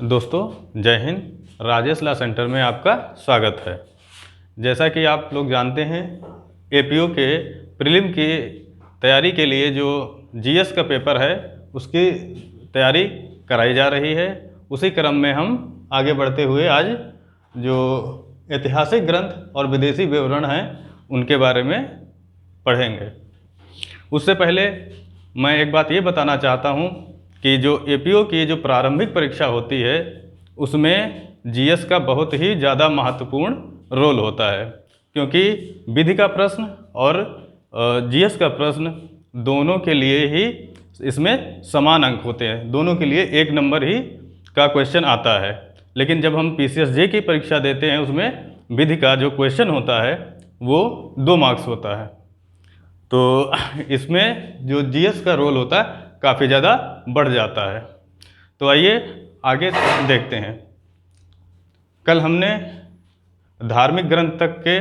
दोस्तों जय Hind. Rajesh law centre में आपका स्वागत है। जैसा कि आप लोग जानते हैं, एपीओ के प्रीलिम की तैयारी के लिए जो जीएस का पेपर है उसकी तैयारी कराई जा रही है। उसी क्रम में हम आगे बढ़ते हुए आज जो ऐतिहासिक ग्रंथ और विदेशी विवरण हैं उनके बारे में पढ़ेंगे। उससे पहले मैं एक बात ये बताना चाहता हूँ कि जो एपीओ की जो प्रारंभिक परीक्षा होती है उसमें जीएस का बहुत ही ज़्यादा महत्वपूर्ण रोल होता है, क्योंकि विधि का प्रश्न और जीएस का प्रश्न दोनों के लिए ही इसमें समान अंक होते हैं, दोनों के लिए 1 नंबर ही का क्वेश्चन आता है। लेकिन जब हम पीसीएसजे की परीक्षा देते हैं उसमें विधि का जो क्वेश्चन होता है वो 2 मार्क्स होता है। तो इसमें जो जीएस का रोल होता है काफ़ी ज़्यादा बढ़ जाता है। तो आइए आगे देखते हैं। कल हमने धार्मिक ग्रंथ तक के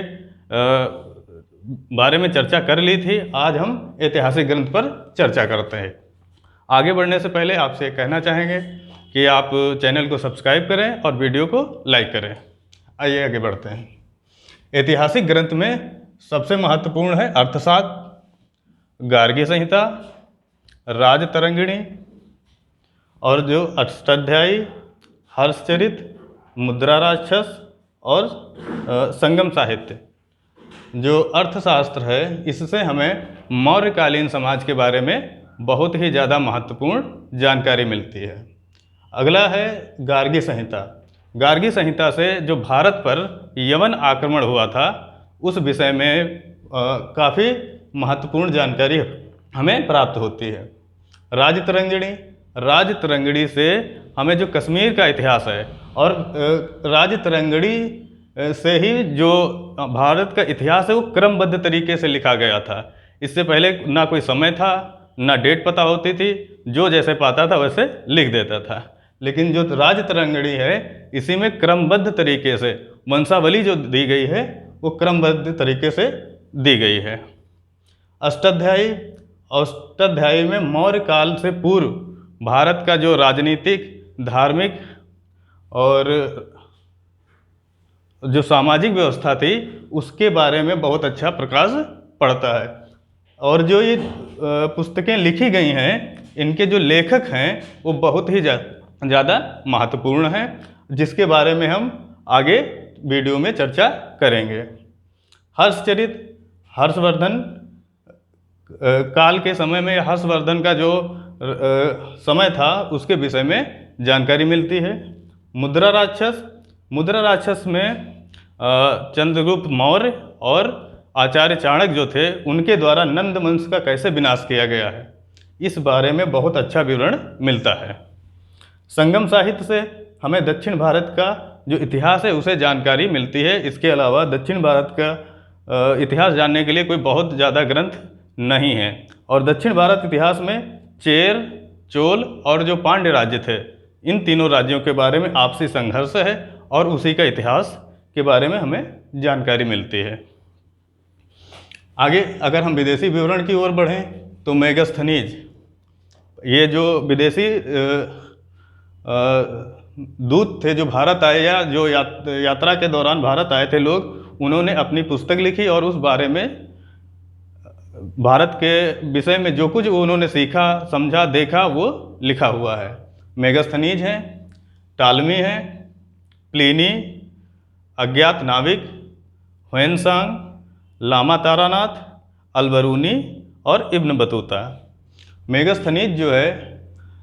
बारे में चर्चा कर ली थी। आज हम ऐतिहासिक ग्रंथ पर चर्चा करते हैं। आगे बढ़ने से पहले आपसे कहना चाहेंगे कि आप चैनल को सब्सक्राइब करें और वीडियो को लाइक करें। आइए आगे बढ़ते हैं। ऐतिहासिक ग्रंथ में सबसे महत्वपूर्ण है अर्थशास्त्र, गार्गी संहिता, राजतरंगिणी और जो अष्टाध्यायी, हर्षचरित, मुद्रा राक्षस और संगम साहित्य। जो अर्थशास्त्र है इससे हमें मौर्यकालीन समाज के बारे में बहुत ही ज़्यादा महत्वपूर्ण जानकारी मिलती है। अगला है गार्गी संहिता। गार्गी संहिता से जो भारत पर यवन आक्रमण हुआ था उस विषय में काफ़ी महत्वपूर्ण जानकारी हमें प्राप्त होती है। राजतरंगिणी, राजतरंगिणी से हमें जो कश्मीर का इतिहास है और राजतरंगिणी से ही जो भारत का इतिहास है वो क्रमबद्ध तरीके से लिखा गया था। इससे पहले ना कोई समय था, ना डेट पता होती थी, जो जैसे पाता था वैसे लिख देता था। लेकिन जो राजतरंगिणी है इसी में क्रमबद्ध तरीके से वंशावली जो दी गई है वो क्रमबद्ध तरीके से दी गई है। अष्टाध्यायी, अष्टाध्यायी में मौर्य काल से पूर्व भारत का जो राजनीतिक, धार्मिक और जो सामाजिक व्यवस्था थी उसके बारे में बहुत अच्छा प्रकाश पड़ता है। और जो ये पुस्तकें लिखी गई हैं इनके जो लेखक हैं वो बहुत ही ज़्यादा महत्वपूर्ण हैं, जिसके बारे में हम आगे वीडियो में चर्चा करेंगे। हर्षचरित, हर्षवर्धन काल के समय में हर्षवर्धन का जो समय था उसके विषय में जानकारी मिलती है। मुद्रा राक्षस, मुद्रा राक्षस में चंद्रगुप्त मौर्य और आचार्य चाणक्य जो थे उनके द्वारा नंद वंश का कैसे विनाश किया गया है इस बारे में बहुत अच्छा विवरण मिलता है। संगम साहित्य से हमें दक्षिण भारत का जो इतिहास है उसे जानकारी मिलती है। इसके अलावा दक्षिण भारत का इतिहास जानने के लिए कोई बहुत ज़्यादा ग्रंथ नहीं है। और दक्षिण भारत इतिहास में चेर, चोल और जो पांड्य राज्य थे इन तीनों राज्यों के बारे में आपसी संघर्ष है और उसी का इतिहास के बारे में हमें जानकारी मिलती है। आगे अगर हम विदेशी विवरण की ओर बढ़ें तो मेगास्थनीज, ये जो विदेशी दूत थे जो भारत आए या जो यात्रा के दौरान भारत आए थे लोग, उन्होंने अपनी पुस्तक लिखी और उस बारे में भारत के विषय में जो कुछ उन्होंने सीखा, समझा, देखा वो लिखा हुआ है। मेगास्थनीज हैं, टालमी हैं, प्लिनी, अज्ञात नाविक, ह्वेनसांग, लामा तारानाथ, अलबरूनी और इब्न बतूता। मेगास्थनीज जो है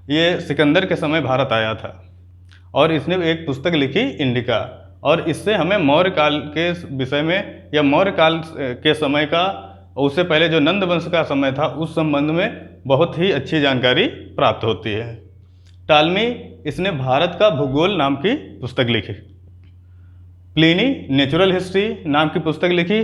ये सिकंदर के समय भारत आया था और इसने एक पुस्तक लिखी इंडिका, और इससे हमें मौर्य काल के विषय में या मौर्य काल के समय का, उससे पहले जो नंद वंश का समय था उस संबंध में बहुत ही अच्छी जानकारी प्राप्त होती है। टालमी, इसने भारत का भूगोल नाम की पुस्तक लिखी। प्लिनी नेचुरल हिस्ट्री नाम की पुस्तक लिखी।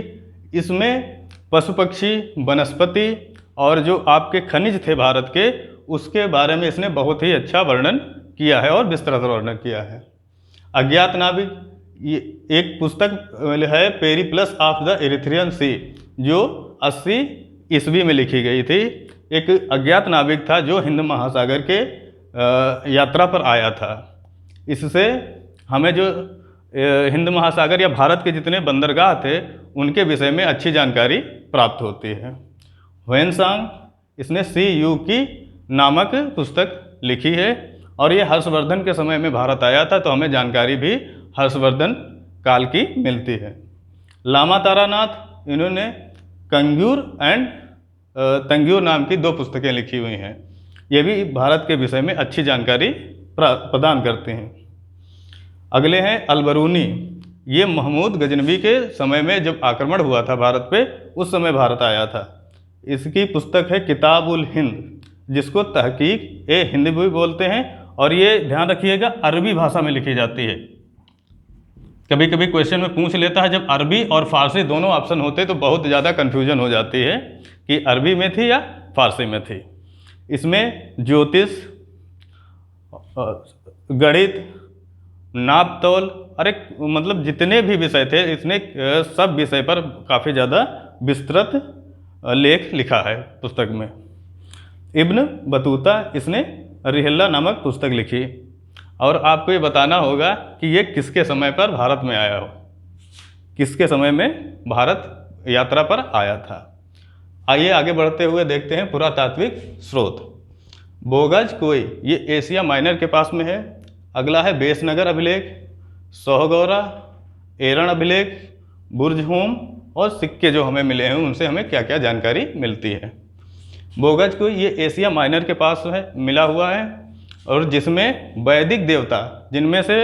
इसमें पशु पक्षी, वनस्पति और जो आपके खनिज थे भारत के उसके बारे में इसने बहुत ही अच्छा वर्णन किया है और विस्तृत वर्णन किया है। अज्ञात नाविक, ये एक पुस्तक है पेरिप्लस ऑफ द इरिथ्रियन सी जो 80 ईस्वी में लिखी गई थी। एक अज्ञात नाविक था जो हिंद महासागर के यात्रा पर आया था। इससे हमें जो हिंद महासागर या भारत के जितने बंदरगाह थे उनके विषय में अच्छी जानकारी प्राप्त होती है। ह्वेनसांग इसने सी यू की नामक पुस्तक लिखी है और ये हर्षवर्धन के समय में भारत आया था, तो हमें जानकारी भी हर्षवर्धन काल की मिलती है। लामा तारानाथ इन्होंने कंग्यूर एंड तंग्यूर नाम की 2 पुस्तकें लिखी हुई हैं। ये भी भारत के विषय में अच्छी जानकारी प्रदान करते हैं। अगले हैं अलबरूनी। ये महमूद गजनवी के समय में जब आक्रमण हुआ था भारत पे, उस समय भारत आया था। इसकी पुस्तक है किताबुल हिंद, जिसको तहकीक ए हिंद भी बोलते हैं, और ये ध्यान रखिएगा अरबी भाषा में लिखी जाती है। कभी कभी क्वेश्चन में पूछ लेता है, जब अरबी और फारसी दोनों ऑप्शन होते तो बहुत ज़्यादा कन्फ्यूजन हो जाती है कि अरबी में थी या फारसी में थी। इसमें ज्योतिष, गणित, नापतोल, अरे मतलब जितने भी विषय थे इसने सब विषय पर काफ़ी ज़्यादा विस्तृत लेख लिखा है पुस्तक में। इब्न बतूता इसने रिहल्ला नामक पुस्तक लिखी, और आपको ये बताना होगा कि ये किसके समय पर भारत में आया हो, किसके समय में भारत यात्रा पर आया था। आइए आगे बढ़ते हुए देखते हैं पुरातात्विक स्रोत। बोगज कोई ये एशिया माइनर के पास में है। अगला है बेसनगर अभिलेख, सोहगौरा, एरन अभिलेख, बुर्जहोम और सिक्के जो हमें मिले हैं उनसे हमें क्या क्या जानकारी मिलती है। बोगज कोई ये एशिया माइनर के पास है, मिला हुआ है, और जिसमें वैदिक देवता, जिनमें से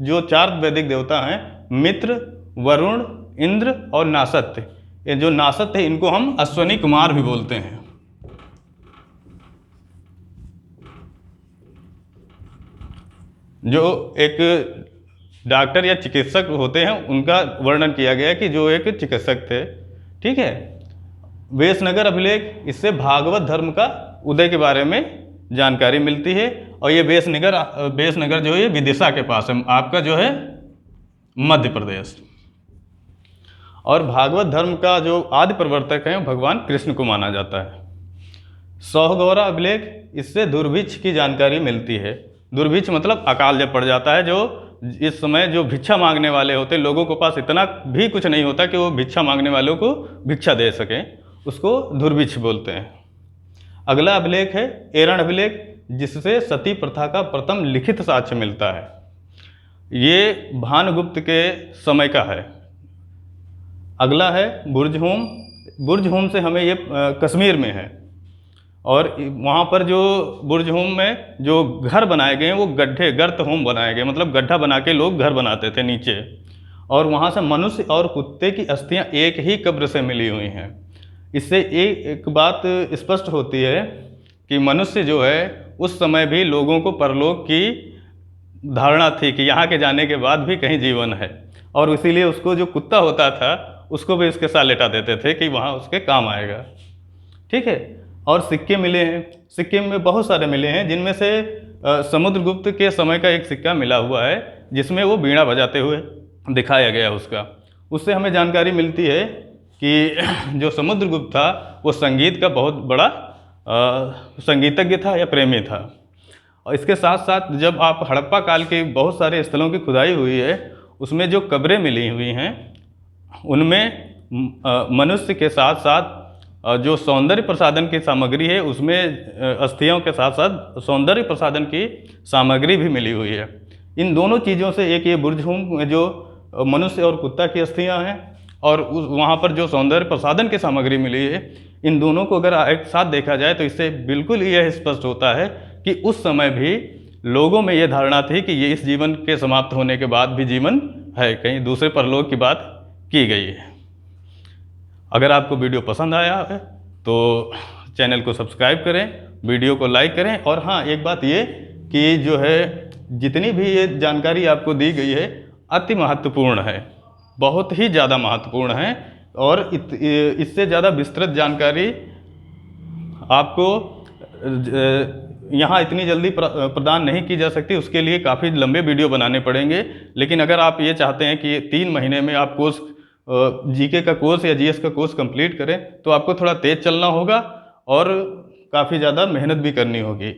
जो 4 वैदिक देवता हैं, मित्र, वरुण, इंद्र और नासत्य। ये जो नासत्य है इनको हम अश्वनी कुमार भी बोलते हैं। जो एक डॉक्टर या चिकित्सक होते हैं उनका वर्णन किया गया कि जो एक चिकित्सक थे, ठीक है। बेसनगर अभिलेख, इससे भागवत धर्म का उदय के बारे में जानकारी मिलती है, और ये बेसनगर जो है विदिशा के पास है, आपका जो है मध्य प्रदेश। और भागवत धर्म का जो आदि प्रवर्तक है भगवान कृष्ण को माना जाता है। सोहगौरा अभिलेख, इससे दुर्भिक्ष की जानकारी मिलती है। दुर्भिक्ष मतलब अकाल जब पड़ जाता है, जो इस समय जो भिक्षा मांगने वाले होते, लोगों के पास इतना भी कुछ नहीं होता कि वो भिक्षा मांगने वालों को भिक्षा दे सकें, उसको दुर्भिक्ष बोलते हैं। अगला अभिलेख है एरन अभिलेख, जिससे सती प्रथा का प्रथम लिखित साक्ष्य मिलता है। ये भानुगुप्त के समय का है। अगला है बुर्जहोम। बुर्जहोम से हमें ये कश्मीर में है, और वहाँ पर जो बुर्जहोम में जो घर बनाए गए हैं वो गर्त होम बनाए गए, मतलब गड्ढा बना के लोग घर बनाते थे नीचे, और वहाँ से मनुष्य और कुत्ते की अस्थियाँ एक ही कब्र से मिली हुई हैं। इससे एक बात स्पष्ट होती है कि मनुष्य जो है उस समय भी लोगों को परलोक की धारणा थी कि यहाँ के जाने के बाद भी कहीं जीवन है, और इसीलिए उसको जो कुत्ता होता था उसको भी उसके साथ लेटा देते थे कि वहाँ उसके काम आएगा, ठीक है। और सिक्के मिले हैं, सिक्के में बहुत सारे मिले हैं, जिनमें से समुद्रगुप्त के समय का एक सिक्का मिला हुआ है जिसमें वो बीड़ा बजाते हुए दिखाया गया उसका। उससे हमें जानकारी मिलती है कि जो समुद्रगुप्त था वो संगीत का बहुत बड़ा संगीतज्ञ था या प्रेमी था। और इसके साथ साथ जब आप हड़प्पा काल के बहुत सारे स्थलों की खुदाई हुई है, उसमें जो कब्रें मिली हुई हैं उनमें मनुष्य के साथ साथ जो सौंदर्य प्रसाधन की सामग्री है, उसमें अस्थियों के साथ साथ सौंदर्य प्रसाधन की सामग्री भी मिली हुई है। इन दोनों चीज़ों से एक ये बुर्जहोम में जो मनुष्य और कुत्ता की अस्थियां हैं और वहाँ पर जो सौंदर्य प्रसाधन की सामग्री मिली है, इन दोनों को अगर एक साथ देखा जाए तो इससे बिल्कुल यह स्पष्ट होता है कि उस समय भी लोगों में यह धारणा थी कि ये इस जीवन के समाप्त होने के बाद भी जीवन है, कहीं दूसरे परलोक की बात की गई है। अगर आपको वीडियो पसंद आया है तो चैनल को सब्सक्राइब करें, वीडियो को लाइक करें, और हाँ एक बात ये कि जो है जितनी भी ये जानकारी आपको दी गई है अति महत्वपूर्ण है, बहुत ही ज़्यादा महत्वपूर्ण है, और इससे ज़्यादा विस्तृत जानकारी आपको यहाँ इतनी जल्दी प्रदान नहीं की जा सकती। उसके लिए काफ़ी लंबे वीडियो बनाने पड़ेंगे। लेकिन अगर आप ये चाहते हैं कि 3 महीने में आप कोर्स जीके का कोर्स या जीएस का कोर्स कंप्लीट करें, तो आपको थोड़ा तेज़ चलना होगा और काफ़ी ज़्यादा मेहनत भी करनी होगी।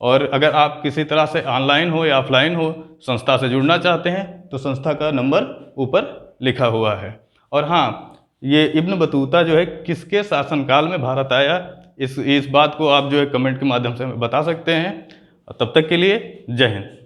और अगर आप किसी तरह से ऑनलाइन हो या ऑफलाइन हो संस्था से जुड़ना चाहते हैं तो संस्था का नंबर ऊपर लिखा हुआ है। और हाँ, ये इब्न बतूता जो है किसके शासनकाल में भारत आया, इस बात को आप जो है कमेंट के माध्यम से बता सकते हैं। तब तक के लिए जय हिंद।